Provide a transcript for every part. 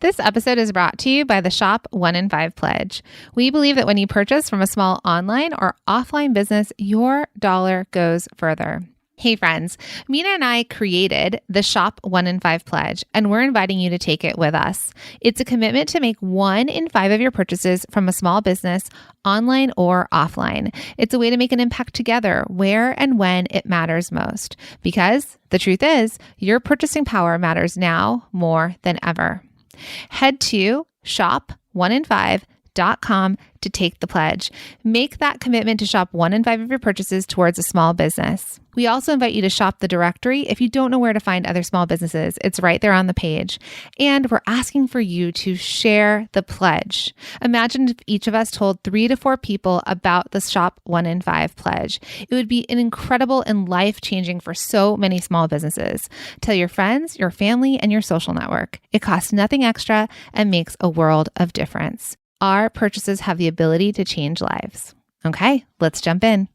This episode is brought to you by the Shop 1 in 5 Pledge. We believe that when you purchase from a small online or offline business, your dollar goes further. Hey friends, Minna and I created the Shop 1 in 5 Pledge, and we're inviting you to take it with us. It's a commitment to make 1 in 5 of your purchases from a small business, online or offline. It's a way to make an impact together where and when it matters most. Because the truth is, your purchasing power matters now more than ever. Head to shop1in5.com to take the pledge. Make that commitment to shop 1 in 5 of your purchases towards a small business. We also invite you to shop the directory if you don't know where to find other small businesses. It's right there on the page. And we're asking for you to share the pledge. Imagine if each of us told 3 to 4 people about the Shop 1 in 5 pledge. It would be an incredible and life-changing for so many small businesses. Tell your friends, your family, and your social network. It costs nothing extra and makes a world of difference. Our purchases have the ability to change lives. Okay, let's jump in.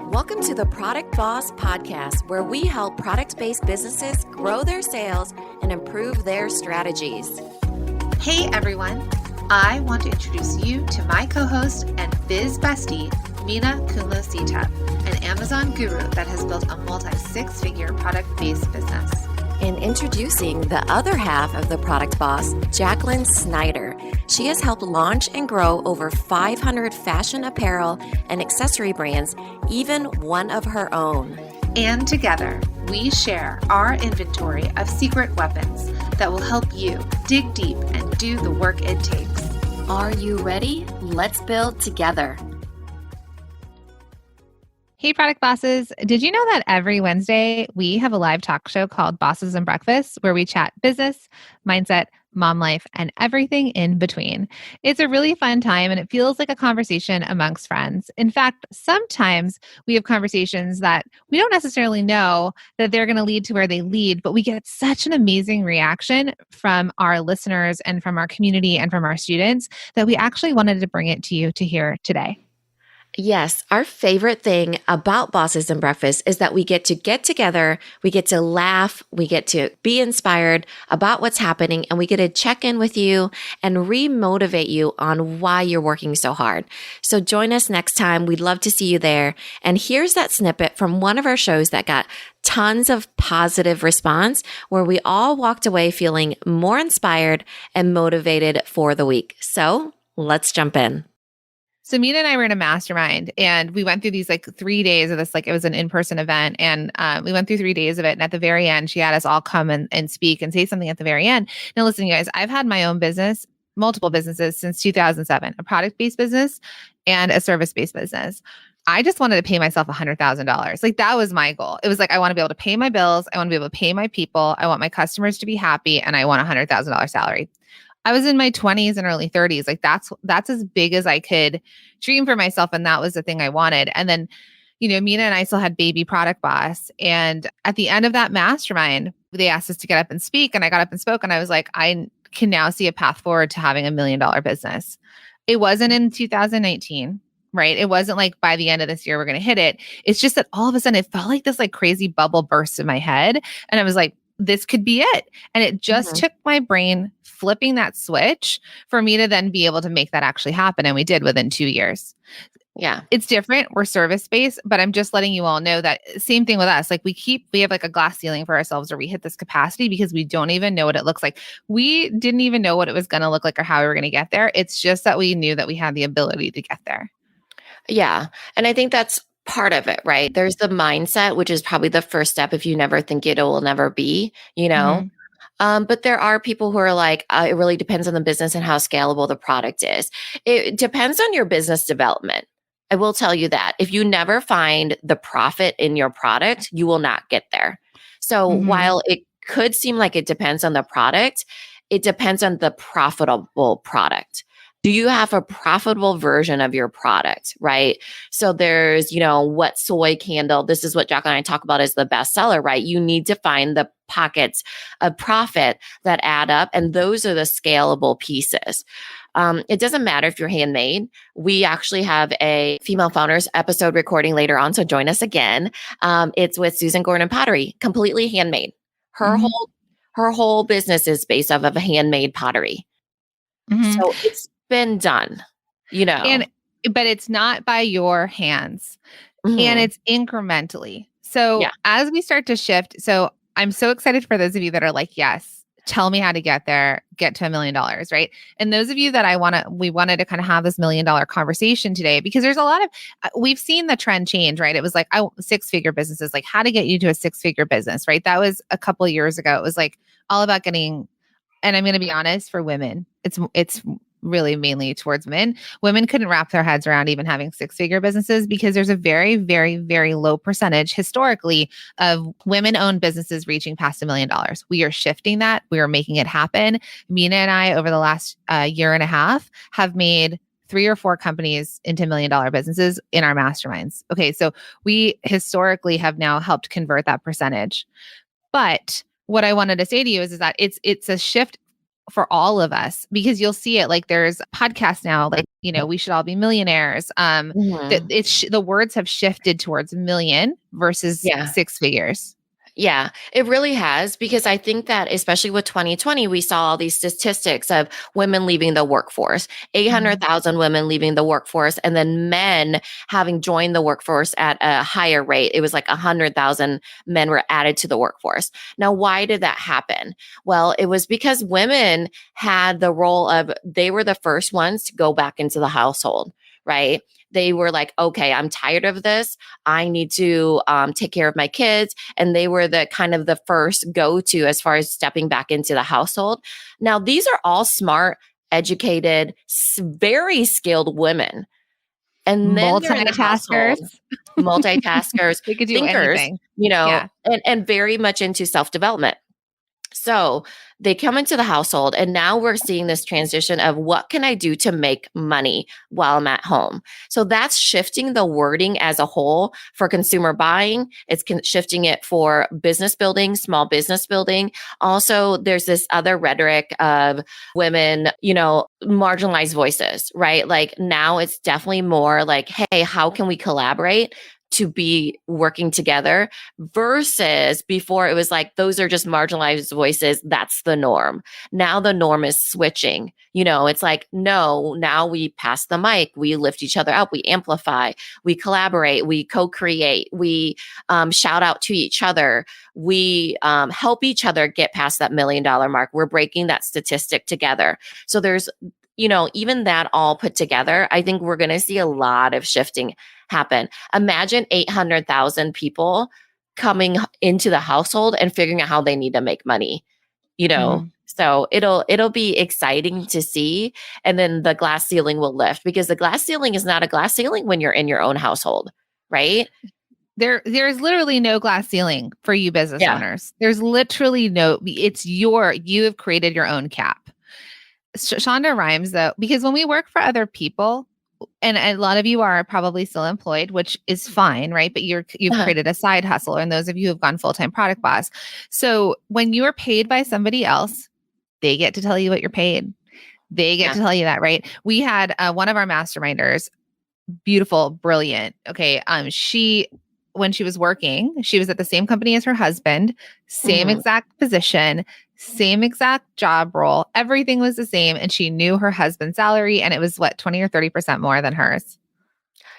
Welcome to the Product Boss Podcast, where we help product-based businesses grow their sales and improve their strategies. Hey everyone, I want to introduce you to my co-host and biz bestie, Minna Kunlo-Sitep, an Amazon guru that has built a multi-6-figure product-based business. And introducing the other half of the Product Boss, Jacqueline Snyder. She has helped launch and grow over 500 fashion apparel and accessory brands, even one of her own. And together, we share our inventory of secret weapons that will help you dig deep and do the work it takes. Are you ready? Let's build together. Hey, product bosses. Did you know that every Wednesday we have a live talk show called Bosses and Breakfast where we chat business, mindset, mom life, and everything in between? It's a really fun time and it feels like a conversation amongst friends. In fact, sometimes we have conversations that we don't necessarily know that they're going to lead to where they lead, but we get such an amazing reaction from our listeners and from our community and from our students that we actually wanted to bring it to you to hear today. Yes, our favorite thing about Bosses and Breakfast is that we get together, we get to laugh, we get to be inspired about what's happening, and we get to check in with you and re-motivate you on why you're working so hard. So join us next time. We'd love to see you there. And here's that snippet from one of our shows that got tons of positive response, where we all walked away feeling more inspired and motivated for the week. So let's jump in. So Minna and I were in a mastermind and we went through these 3 days of this, it was an in-person event, and we went through 3 days of it. And at the very end, she had us all come and speak and say something at the very end. Now listen, you guys, I've had my own business, multiple businesses since 2007, a product-based business and a service-based business. I just wanted to pay myself $100,000. That was my goal. It was I want to be able to pay my bills. I want to be able to pay my people. I want my customers to be happy. And I want a $100,000 salary. I was in my 20s and early 30s. That's as big as I could dream for myself. And that was the thing I wanted. And then, Minna and I still had baby Product Boss. And at the end of that mastermind, they asked us to get up and speak. And I got up and spoke. And I was like, I can now see a path forward to having $1 million business. It wasn't in 2019, right? It wasn't by the end of this year, we're going to hit it. It's just that all of a sudden it felt like this crazy bubble burst in my head. And I was like, this could be it. And it just took my brain flipping that switch for me to then be able to make that actually happen. And we did within 2 years. Yeah. It's different. We're service-based, but I'm just letting you all know that same thing with us. We have a glass ceiling for ourselves where we hit this capacity because we don't even know what it looks like. We didn't even know what it was going to look like or how we were going to get there. It's just that we knew that we had the ability to get there. Yeah. And I think that's part of it, right? There's the mindset, which is probably the first step. If you never think it will never be, but there are people who are it really depends on the business and how scalable the product is. It depends on your business development. I will tell you that if you never find the profit in your product, you will not get there. So while it could seem like it depends on the product, it depends on the profitable product. Do you have a profitable version of your product, right? So there's, what soy candle, this is what Jacqueline and I talk about as the bestseller, right? You need to find the pockets of profit that add up. And those are the scalable pieces. It doesn't matter if you're handmade. We actually have a female founders episode recording later on. So join us again. It's with Susan Gordon Pottery, completely handmade. Her Mhm. whole her whole business is based off of a handmade pottery. Mhm. So it's been done, you know. And but it's not by your hands. And Mhm. it's incrementally. So Yeah. as we start to shift, so I'm so excited for those of you that are like, yes, tell me how to get there, get to $1 million, right? And those of you that we wanted to kind of have this $1 million conversation today because there's a lot of, we've seen the trend change, right? It was like, 6-figure businesses, like how to get you to a 6-figure business, right? That was a couple of years ago. It was like all about getting, and I'm going to be honest, for women, it's really mainly towards men. Women couldn't wrap their heads around even having 6-figure businesses because there's a very, very, very low percentage historically of women-owned businesses reaching past $1 million. We are shifting that. We are making it happen. Mina and I, over the last year and a half, have made 3 or 4 companies into $1 million businesses in our masterminds. Okay, so we historically have now helped convert that percentage. But what I wanted to say to you is that it's a shift for all of us because you'll see it like there's podcasts now like we should all be millionaires. Mhm. The words have shifted towards million versus Yeah. 6 figures. Yeah, it really has because I think that especially with 2020, we saw all these statistics of women leaving the workforce, Mhm. 800,000 women leaving the workforce, and then men having joined the workforce at a higher rate. It was like 100,000 men were added to the workforce. Now, why did that happen? Well, it was because women had the role of, they were the first ones to go back into the household, right? They were like, okay, I'm tired of this. I need to take care of my kids. And they were the kind of the first go-to as far as stepping back into the household. Now, these are all smart, educated, very skilled women. And then they're in the Multitaskers. household, multitaskers, They could do thinkers, anything. Yeah. and very much into self-development. So they come into the household, and now we're seeing this transition of what can I do to make money while I'm at home? So that's shifting the wording as a whole for consumer buying. It's shifting it for business building, small business building. Also, there's this other rhetoric of women, marginalized voices, right? Like now it's definitely more like, hey, how can we collaborate to be working together versus before it was like those are just marginalized voices, that's the norm. Now the norm is switching. It's like, no, now we pass the mic, we lift each other up, we amplify, we collaborate, we co-create, we shout out to each other, we help each other get past that $1 million mark. We're breaking that statistic together. So there's even that all put together, I think we're going to see a lot of shifting happen. Imagine 800,000 people coming into the household and figuring out how they need to make money, you know? Mhm. So it'll be exciting to see. And then the glass ceiling will lift because the glass ceiling is not a glass ceiling when you're in your own household, right? There's literally no glass ceiling for you business Yeah. owners. There's literally no, you have created your own cap. Shonda Rhimes, though, because when we work for other people, and a lot of you are probably still employed, which is fine, right? But you've Uh-huh. created a side hustle, and those of you who've gone full-time product boss. So when you are paid by somebody else, they get to tell you what you're paid. They get Yeah. to tell you that, right? We had one of our masterminders, beautiful, brilliant. Okay. She, when she was working, she was at the same company as her husband, same Mhm. exact position, same exact job role. Everything was the same. And she knew her husband's salary, and it was what, 20 or 30% more than hers.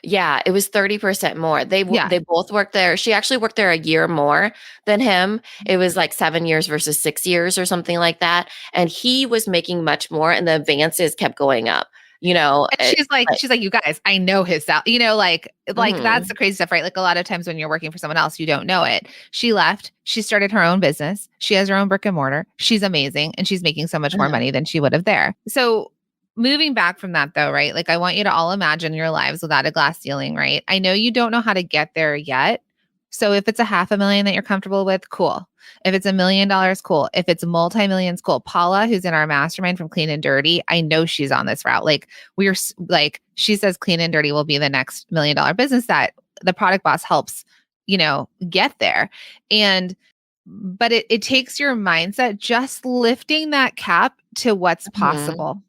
Yeah, it was 30% more. Yeah. They both worked there. She actually worked there a year more than him. It was like 7 years versus 6 years or something like that. And he was making much more and the advances kept going up. And It's like she's like, you guys, I know his salary, like that's the mhm. crazy stuff, right? Like a lot of times when you're working for someone else, you don't know it. She left, she started her own business. She has her own brick and mortar. She's amazing. And she's making so much more Uh-huh. money than she would have there. So moving back from that though, right? Like I want you to all imagine your lives without a glass ceiling, right? I know you don't know how to get there yet. So if it's a 500,000 that you're comfortable with, cool. If it's $1 million, cool. If it's multi-millions, cool. Paula, who's in our mastermind from Clean and Dirty, I know she's on this route. Like like she says Clean and Dirty will be the next $1 million business that the product boss helps, get there. And but it takes your mindset just lifting that cap to what's Mhm. possible.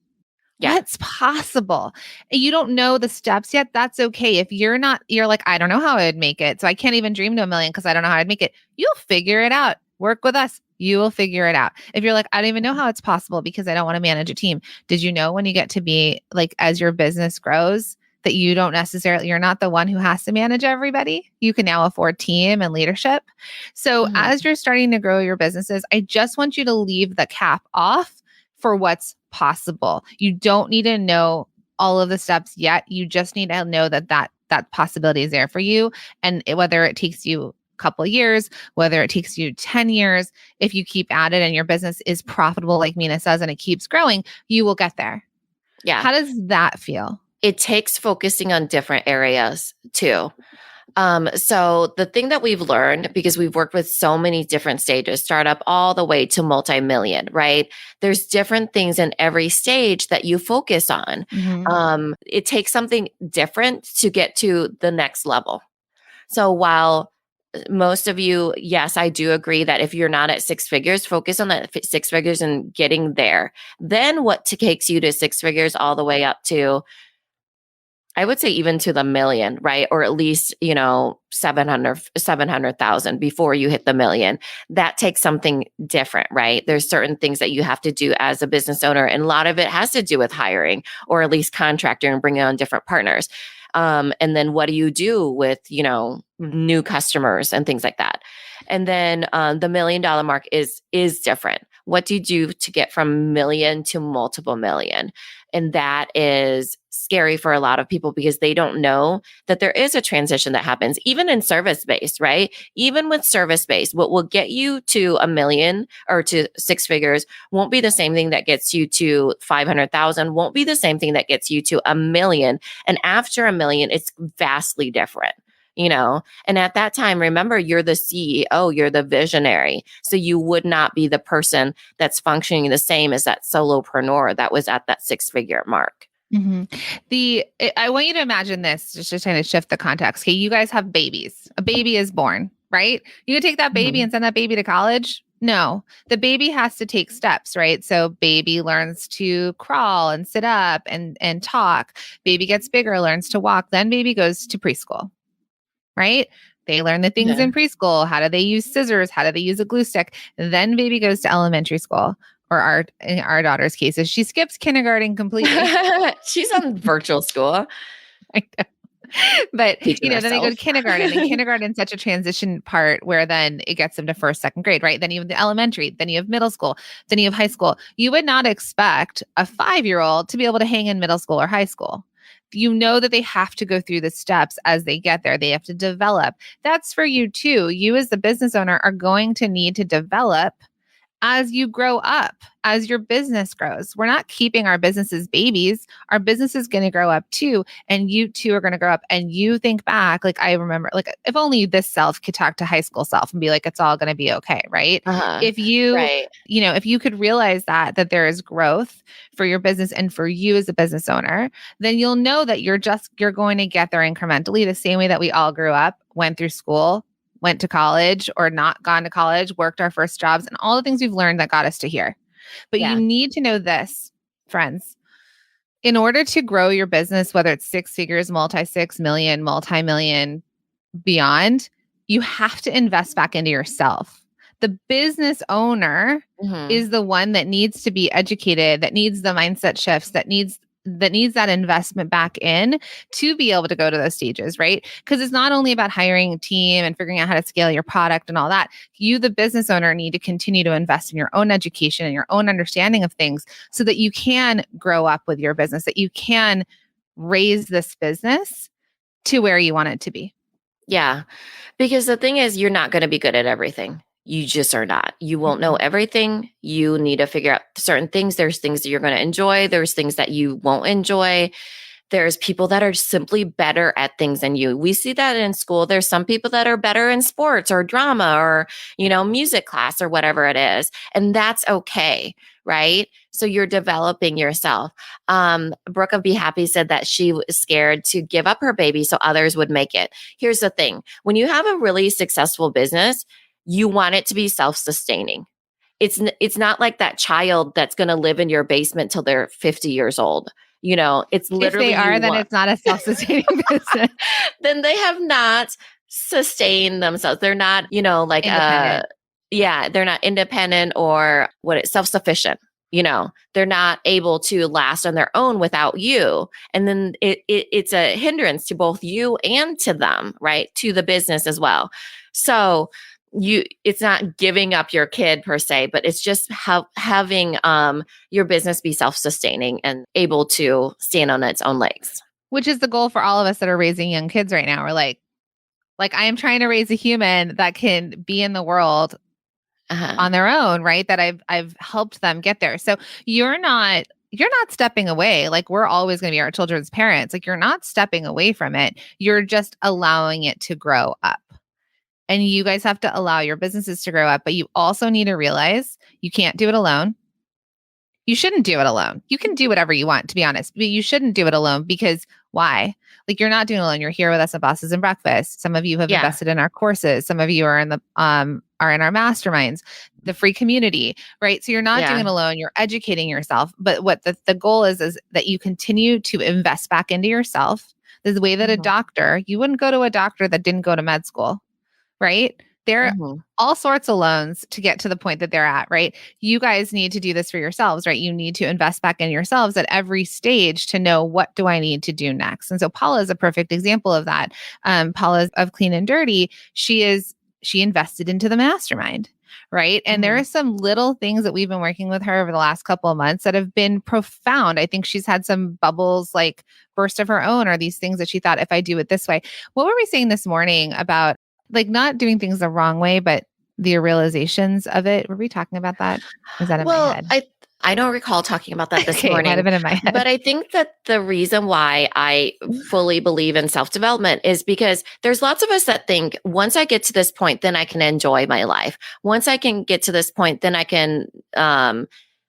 Yeah. What's possible? You don't know the steps yet. That's okay. If you're like, I don't know how I'd make it. So I can't even dream to a million because I don't know how I'd make it. You'll figure it out. Work with us. You will figure it out. If you're like, I don't even know how it's possible because I don't want to manage a team. Did you know when you get to be like, as your business grows, that you don't necessarily, you're not the one who has to manage everybody. You can now afford team and leadership. So as you're starting to grow your businesses, I just want you to leave the cap off for what's possible. You don't need to know all of the steps yet. You just need to know that possibility is there for you. And whether it takes you a couple of years, whether it takes you 10 years, if you keep at it and your business is profitable, like Minna says, and it keeps growing, you will get there. Yeah. How does that feel? It takes focusing on different areas too. So the thing that we've learned, because we've worked with so many different stages, startup all the way to multi-million, right? There's different things in every stage that you focus on. It takes something different to get to the next level. So while most of you, yes, I do agree that if you're not at six figures, focus on that six figures and getting there. Then what takes you to six figures all the way up to, I would say even to the million, right? Or at least, 700,000 before you hit the million. That takes something different, right? There's certain things that you have to do as a business owner. And a lot of it has to do with hiring or at least contracting and bringing on different partners. And then what do you do with, new customers and things like that? And then the $1 million mark is different. What do you do to get from million to multiple million? And that is scary for a lot of people because they don't know that there is a transition that happens, even in service-based, right? Even with service-based, what will get you to $1 million or to six figures won't be the same thing that gets you to 500,000, won't be the same thing that gets you to $1 million. And after $1 million, it's vastly different. And at that time, remember, you're the CEO, you're the visionary. So you would not be the person that's functioning the same as that solopreneur that was at that six-figure mark. I want you to imagine this, just to kind of shift the context. Okay, you guys have babies. A baby is born, right? You can take that baby and send that baby to college? No, the baby has to take steps, right? So baby learns to crawl and sit up and talk. Baby gets bigger, learns to walk. Then baby goes to preschool. Right? They learn the things in preschool. How do they use scissors? How do they use a glue stick? Then baby goes to elementary school, or in our daughter's cases, she skips kindergarten completely. She's on virtual school. I know. But, Teaching then they go to herself. kindergarten, and kindergarten is such a transition part where then it gets them to first, second grade, right? Then you have the elementary, then you have middle school, then you have high school. You would not expect a 5-year-old to be able to hang in middle school or high school. You know that they have to go through the steps as they get there. They have to develop. That's for you too. You as the business owner are going to need to develop as you grow up, as your business grows. We're not keeping our businesses babies. Our business is going to grow up too. And you too are going to grow up. And you think back, like I remember, like if only this self could talk to high school self and be like, it's all going to be okay. Right. If you, right. If you could realize that there is growth for your business and for you as a business owner, then you'll know that you're going to get there incrementally the same way that we all grew up, went through school, went to college or not gone to college, worked our first jobs, and all the things we've learned that got us to here. But you need to know this, friends. In order to grow your business, whether it's six figures, multi-6 million, multi-million, beyond, you have to invest back into yourself. The business owner is the one that needs to be educated, that needs the mindset shifts, that needs that investment back in to be able to go to those stages, right? Because it's not only about hiring a team and figuring out how to scale your product and all that. You, the business owner, need to continue to invest in your own education and your own understanding of things so that you can grow up with your business, that you can raise this business to where you want it to be. Yeah. Because the thing is, you're not going to be good at everything. You just are not. You won't know everything. You need to figure out certain things. There's things that you're going to enjoy. There's things that you won't enjoy. There's people that are simply better at things than you. We see that in school. There's some people that are better in sports or drama or, music class or whatever it is. And that's okay, right? So you're developing yourself. Brooke of Be Happy said that she was scared to give up her baby so others would make it. Here's the thing. When you have a really successful business, you want it to be self-sustaining. It's not like that child that's going to live in your basement till they're 50 years old. It's literally, if they are, then it's not a self-sustaining business. Then they have not sustained themselves. They're not, like independent. yeah, they're not independent or self-sufficient. They're not able to last on their own without you. And then it's a hindrance to both you and to them, right? To the business as well. So it's not giving up your kid per se, but it's just having your business be self-sustaining and able to stand on its own legs. Which is the goal for all of us that are raising young kids right now. We're like I am trying to raise a human that can be in the world on their own, right? That I've helped them get there. So you're not stepping away. Like, we're always going to be our children's parents. Like, you're not stepping away from it. You're just allowing it to grow up. And you guys have to allow your businesses to grow up, but you also need to realize you can't do it alone. You shouldn't do it alone. You can do whatever you want, to be honest, but you shouldn't do it alone, because why? Like, you're not doing it alone. You're here with us at Bosses and Breakfast. Some of you have invested in our courses. Some of you are in our masterminds, the free community, right? So you're not doing it alone. You're educating yourself. But what the goal is that you continue to invest back into yourself. The way that a doctor, you wouldn't go to a doctor that didn't go to med school, right? There are all sorts of loans to get to the point that they're at, right? You guys need to do this for yourselves, right? You need to invest back in yourselves at every stage to know, what do I need to do next? And so Paula is a perfect example of that. Paula of Clean and Dirty, she invested into the mastermind, right? And there are some little things that we've been working with her over the last couple of months that have been profound. I think she's had some bubbles, like burst of her own, or these things that she thought, if I do it this way. What were we saying this morning about, like, not doing things the wrong way, but the realizations of it? Were we talking about that? Was that in my head? I don't recall talking about that this morning. It might have been in my head. But I think that the reason why I fully believe in self-development is because there's lots of us that think, once I get to this point, then I can enjoy my life. Once I can get to this point, then I can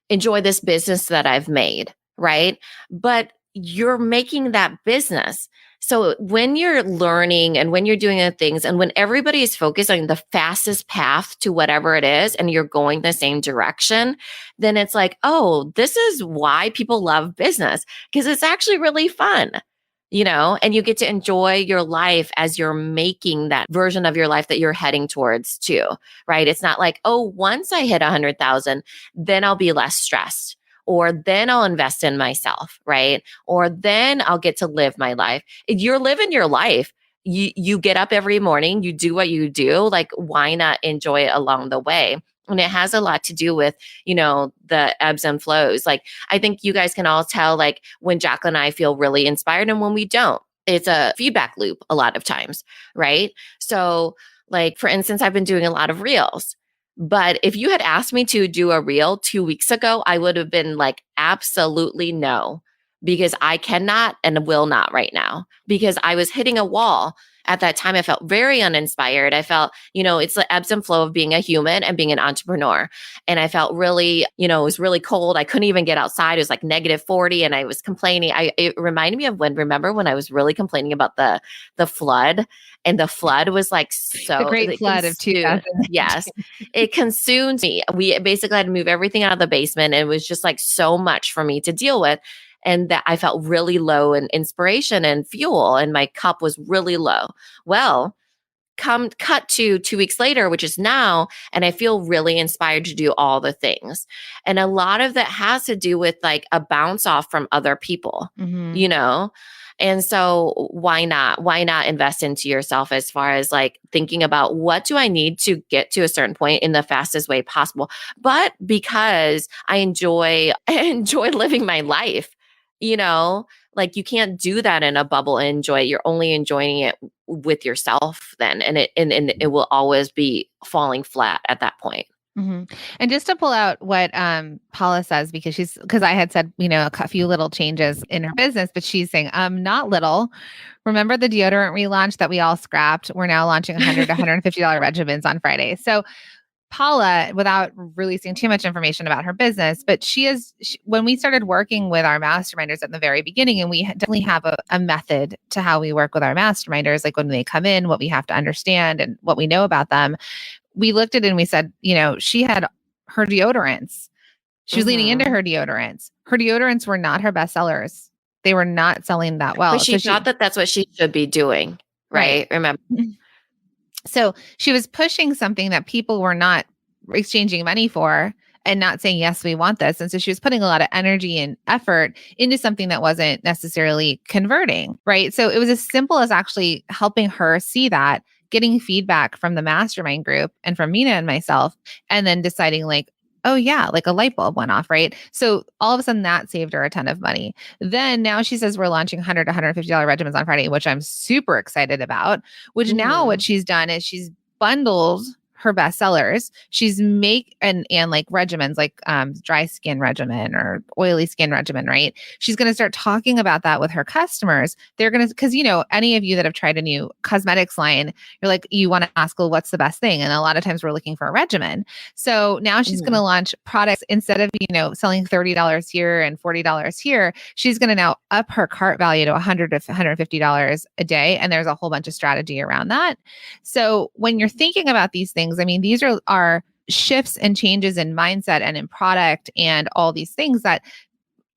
enjoy this business that I've made, right? But you're making that business. So when you're learning and when you're doing the things, and when everybody is focused on the fastest path to whatever it is, and you're going the same direction, then it's like, oh, this is why people love business, because it's actually really fun, and you get to enjoy your life as you're making that version of your life that you're heading towards too, right? It's not like, oh, once I hit 100,000, then I'll be less stressed. Or then I'll invest in myself, right? Or then I'll get to live my life. If you're living your life, you get up every morning, you do what you do. Like, why not enjoy it along the way? And it has a lot to do with, the ebbs and flows. Like, I think you guys can all tell, like, when Jacqueline and I feel really inspired and when we don't. It's a feedback loop a lot of times, right? So, like, for instance, I've been doing a lot of reels. But if you had asked me to do a reel 2 weeks ago, I would have been like, absolutely no, because I cannot and will not right now, because I was hitting a wall. At that time, I felt very uninspired. I felt, it's the ebbs and flow of being a human and being an entrepreneur. And I felt really, it was really cold. I couldn't even get outside. It was like -40 and I was complaining. It reminded me of remember when I was really complaining about the flood, and the flood was like, the great flood of 2000. Yes. It consumed me. We basically had to move everything out of the basement. And it was just like so much for me to deal with. And that I felt really low in inspiration and fuel, and my cup was really low. Well, cut to 2 weeks later, which is now, and I feel really inspired to do all the things. And a lot of that has to do with like a bounce off from other people, And so why not? Why not invest into yourself, as far as like thinking about, what do I need to get to a certain point in the fastest way possible? But because I enjoy living my life, like, you can't do that in a bubble and enjoy it. You're only enjoying it with yourself then. And it will always be falling flat at that point. Mm-hmm. And just to pull out what Paula says, because I had said, a few little changes in her business, but she's saying, not little. Remember the deodorant relaunch that we all scrapped? We're now launching $100 to $150 regimens on Friday. So Paula, without releasing too much information about her business, but when we started working with our masterminders at the very beginning, and we definitely have a method to how we work with our masterminders, like when they come in, what we have to understand and what we know about them. We looked at it and we said, she had her deodorants. She was leaning into her deodorants. Her deodorants were not her best sellers. They were not selling that well. But she thought that that's what she should be doing, right? Remember? So she was pushing something that people were not exchanging money for and not saying, yes, we want this. And so she was putting a lot of energy and effort into something that wasn't necessarily converting, right? So it was as simple as actually helping her see that, getting feedback from the mastermind group and from Minna and myself, and then deciding like, oh yeah, like a light bulb went off, right? So all of a sudden that saved her a ton of money. Then now she says we're launching $100 to $150 regimens on Friday, which I'm super excited about, which now what she's done is she's bundled her bestsellers. She's make and like regimens like dry skin regimen or oily skin regimen, right? She's going to start talking about that with her customers. They're going to, because any of you that have tried a new cosmetics line, you're like, you want to ask, well, what's the best thing? And a lot of times we're looking for a regimen. So now she's going to launch products instead of selling $30 here and $40 here. She's going to now up her cart value to $100 to $150 a day, and there's a whole bunch of strategy around that. So when you're thinking about these things, I mean, these are shifts and changes in mindset and in product and all these things that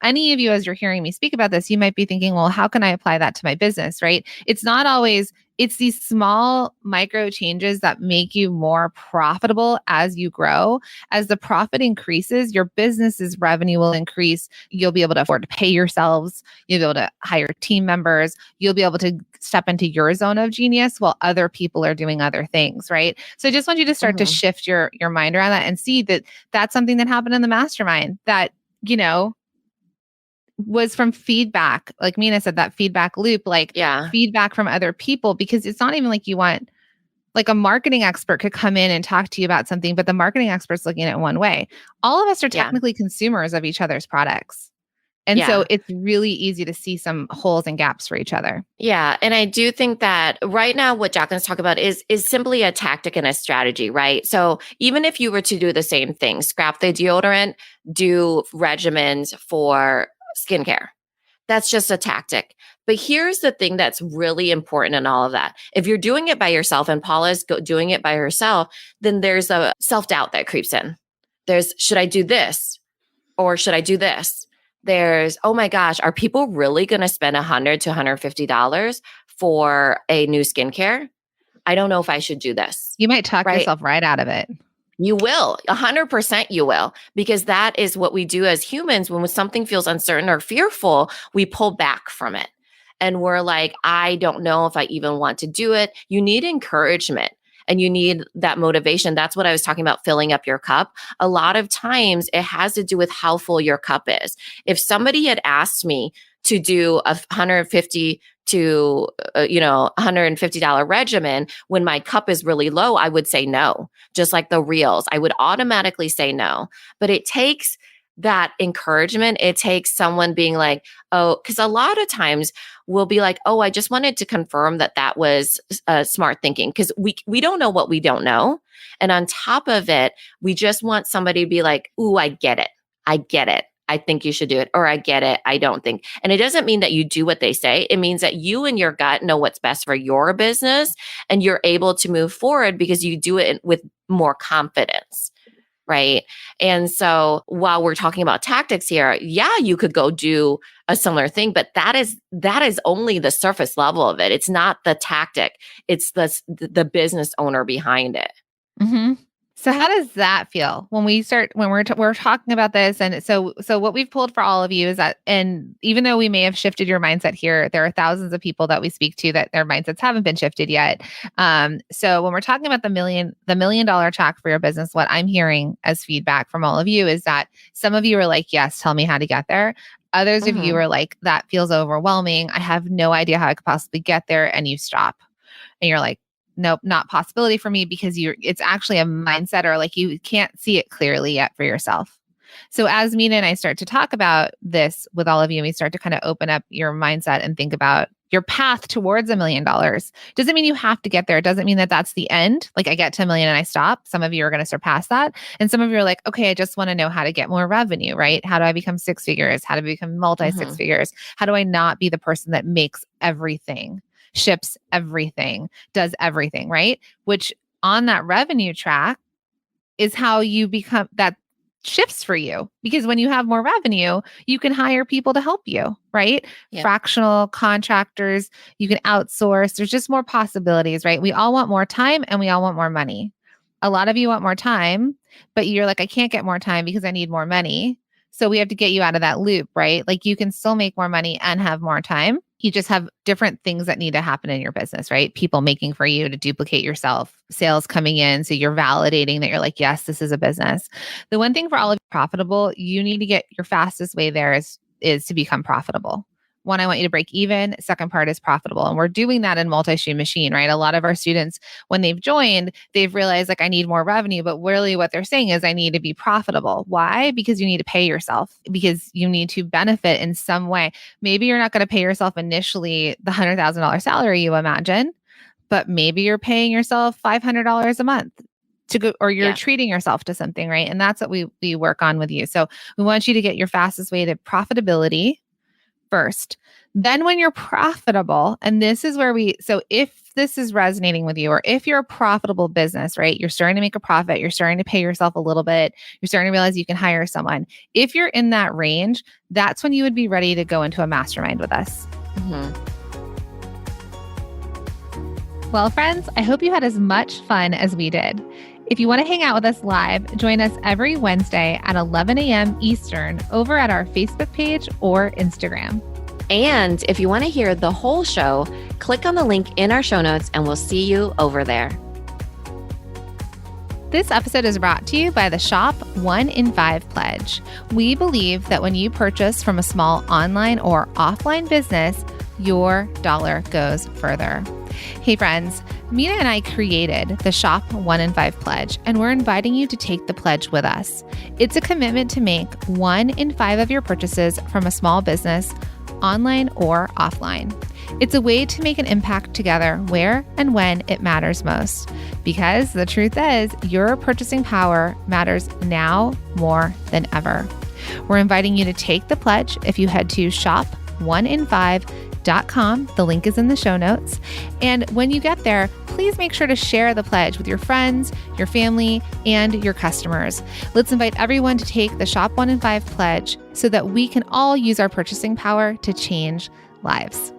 any of you, as you're hearing me speak about this, you might be thinking, well, how can I apply that to my business, right? It's not always, it's these small micro changes that make you more profitable as you grow. As the profit increases, your business's revenue will increase. You'll be able to afford to pay yourselves. You'll be able to hire team members. You'll be able to step into your zone of genius while other people are doing other things, right? So I just want you to start to shift your mind around that and see that that's something that happened in the mastermind that, was from feedback. Like Minna said, that feedback loop, feedback from other people, because it's not even like you want, like a marketing expert could come in and talk to you about something, but the marketing expert's looking at it one way. All of us are technically consumers of each other's products. And so it's really easy to see some holes and gaps for each other. Yeah. And I do think that right now what Jacqueline's talking about is simply a tactic and a strategy, right? So even if you were to do the same thing, scrap the deodorant, do regimens for skincare, that's just a tactic. But here's the thing that's really important in all of that. If you're doing it by yourself and Paula's doing it by herself, then there's a self-doubt that creeps in. There's, should I do this? Or should I do this? There's, oh my gosh, are people really going to spend $100 to $150 for a new skincare? I don't know if I should do this. You might talk yourself right out of it. You will. 100% you will. Because that is what we do as humans. When something feels uncertain or fearful, we pull back from it. And we're like, I don't know if I even want to do it. You need encouragement. And you need that motivation. That's what I was talking about, filling up your cup. A lot of times it has to do with how full your cup is. If somebody had asked me to do a $150 to $150 regimen when my cup is really low, I would say no. Just like the reels, I would automatically say no. But it takes that encouragement. It takes someone being like, oh, because a lot of times we'll be like, oh, I just wanted to confirm that was smart thinking, because we don't know what we don't know. And on top of it, we just want somebody to be like, ooh, I get it. I get it. I think you should do it. Or I get it. I don't think. And it doesn't mean that you do what they say. It means that you and your gut know what's best for your business, and you're able to move forward because you do it with more confidence. Right. And so while we're talking about tactics here, yeah, you could go do a similar thing, but that is only the surface level of it. It's not the tactic. It's the business owner behind it. Mm-hmm. So how does that feel when we're talking about this? And so what we've pulled for all of you is that, and even though we may have shifted your mindset here, there are thousands of people that we speak to that their mindsets haven't been shifted yet. So when we're talking about the $1 million track for your business, what I'm hearing as feedback from all of you is that some of you are like, yes, tell me how to get there. Others of you are like, that feels overwhelming. I have no idea how I could possibly get there. And you stop and you're like, nope, not possibility for me, because it's actually a mindset, or like you can't see it clearly yet for yourself. So as Minna and I start to talk about this with all of you, and we start to kind of open up your mindset and think about your path towards $1 million, doesn't mean you have to get there. It doesn't mean that that's the end. Like I get to $1 million and I stop. Some of you are going to surpass that. And some of you are like, okay, I just want to know how to get more revenue, right? How do I become 6 figures? How do I become multi 6 figures? How do I not be the person that makes everything, ships everything, does everything, right? Which on that revenue track is how you become, that shifts for you, because when you have more revenue, you can hire people to help you, right? Yeah. Fractional contractors, you can outsource. There's just more possibilities, right? We all want more time and we all want more money. A lot of you want more time but you're like, I can't get more time because I need more money. So we have to get you out of that loop, right? Like you can still make more money and have more time. You just have different things that need to happen in your business, right? People making for you to duplicate yourself, sales coming in. So you're validating that you're like, yes, this is a business. The one thing for all of you profitable, you need to get your fastest way there is to become profitable. One, I want you to break even. Second part is profitable. And we're doing that in multi-stream machine, right? A lot of our students, when they've joined, they've realized like, I need more revenue, but really what they're saying is I need to be profitable. Why? Because you need to pay yourself, because you need to benefit in some way. Maybe you're not going to pay yourself initially the $100,000 salary you imagine, but maybe you're paying yourself $500 a month to go, or you're treating yourself to something, right? And that's what we work on with you. So we want you to get your fastest way to profitability first. Then when you're profitable, and this is where so if this is resonating with you, or if you're a profitable business, right? You're starting to make a profit, you're starting to pay yourself a little bit, you're starting to realize you can hire someone. If you're in that range, that's when you would be ready to go into a mastermind with us. Well, friends, I hope you had as much fun as we did. If you want to hang out with us live, join us every Wednesday at 11 a.m. Eastern over at our Facebook page or Instagram. And if you want to hear the whole show, click on the link in our show notes and we'll see you over there. This episode is brought to you by the Shop 1 in 5 Pledge. We believe that when you purchase from a small online or offline business, your dollar goes further. Hey friends, Minna and I created the Shop 1 in 5 Pledge, and we're inviting you to take the pledge with us. It's a commitment to make 1 in 5 of your purchases from a small business, online or offline. It's a way to make an impact together where and when it matters most. Because the truth is, your purchasing power matters now more than ever. We're inviting you to take the pledge if you head to shop1in5.com. The link is in the show notes. And when you get there, please make sure to share the pledge with your friends, your family, and your customers. Let's invite everyone to take the Shop 1 in 5 pledge so that we can all use our purchasing power to change lives.